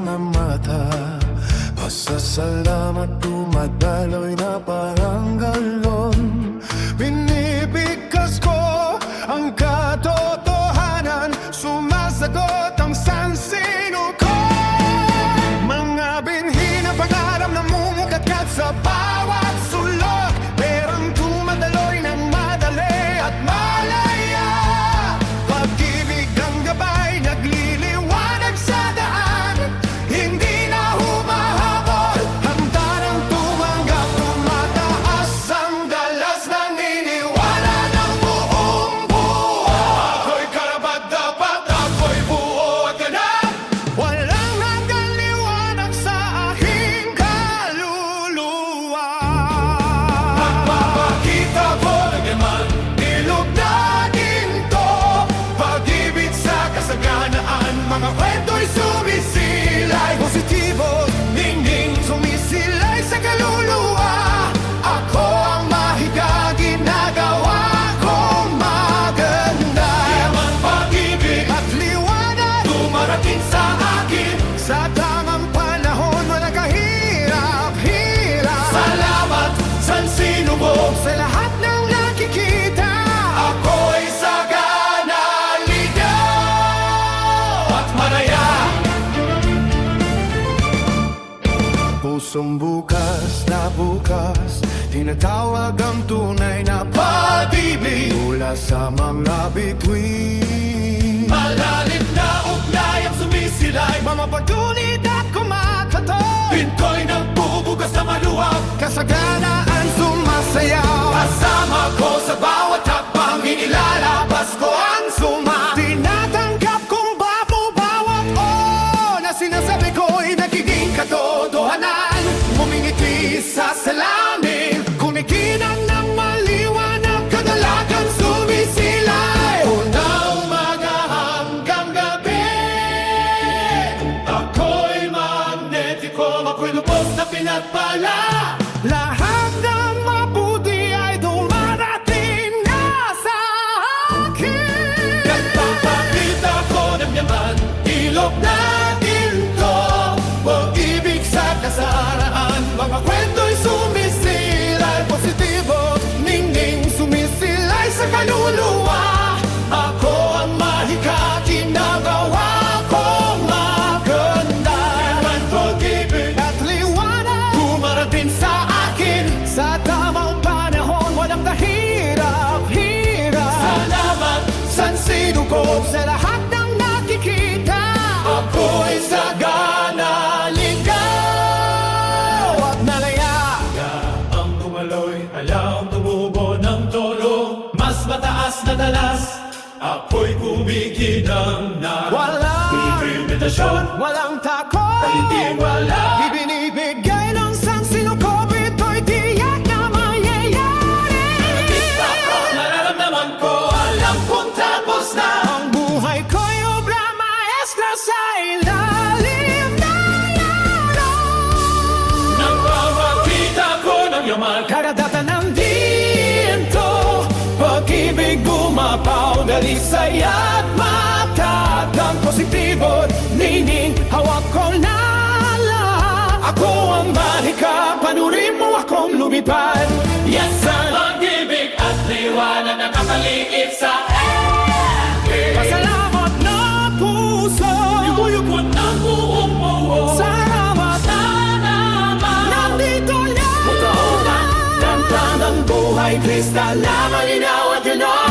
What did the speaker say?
mga mata. Pasasalamat dumadaloy na parang galon. Binibigkas ko ang katotohanan, sumasagot ang sansino ko. Mga binhi na pangarap na mumukat sa bawat sulok, perang tumadaloy ng madali at malaya. Pag-ibig ang gabay, nagliliwanag sa daan, hindi na humahabol, handa ng tumanggap. Tumataas ang dalas, naniniwala ng buong buo. Ako'y karapat-dapat, ako'y buo at ganap. Walang nagaliwanag sa aking kaluluwa. Nagpapakita ko ng yaman, ilog na ginto, pag-ibig sa kasaganaan, mga kwento'y sumisilay. Positibo, ningning, sumisilay sa kaluluwa. Ako ang mahiga, ginagawa kong maganda. Yaman, pag-ibig at liwanag, dumarating sa akin. Sa tamang panahon, walang kahirap-hirap. Salamat sa sinubok, sa lahat ng nakikita. Ako'y sagana, ligaw at malaya. Pusong bukas na bukas, tinatawag ang tunay na pag-ibig mula sa mga bituin. Malalim na ugnayang sumisilay, mga pagtunid at kumakatok. Pinto'y nagbubugas na maluwag, kasaganaan sumasayaw. Kasama ko sa bawat hakbang, inilalabas ko ang suma. Tinatanggap kong bawat na sinasabi ko'y nagiging katotohanan. Mumingiti sa salamin, kumikinang ng maliwanag, kadalagan sumisilay. Unang umaga hanggang gabi, ako'y magnetiko, ako'y lubos na pinagpala. Lahat ng mabuti ay dumarating na sa akin. Nagpapakita ko ng yaman, ilog na ginto, pag-ibig sa kasaraan, mga kwento'y sumisilay. Positibo, ningning, sumisilay sa kaluluwa. Ako ang mahika, ginagawa kong maganda. Yaman, pag-ibig at liwanag, dumarating sa akin. Sa tamang panahon, walang kahirap-hirap. Salamat sa sinugod, sa lahat ng nakikita. Ako'y sagana, ligaw at malaya. Ang tumaloy, ayaw tumubo ng tolo, mas mataas na dalas, ako'y kumikinang na. Walang imitasyon, walang takot, pagtitiwala. Ibinibigay ng sangsino ko, ito'y tiyak na mayayari. Nakikita ko, nararamdaman ko, alam kong tapos na. Ang buhay ko'y obra maestra sa ilalim na yaron. Nagpapakita ko ng yaman, karagatan ng dinto, pag-ibig bumapaw, dalisay at matatag. Positibo, nining, hawak ko lala. Ako ang mahika, panurin mo akong lumipad. Yes, ang pag-ibig at liwanag nakakaliit sa akin. Pasalamat na puso, yumuyukot ng buong buo. Salamat na naman, nandito lang. Mutawan, kanta ng buhay, kristal na malinaw at gano'n.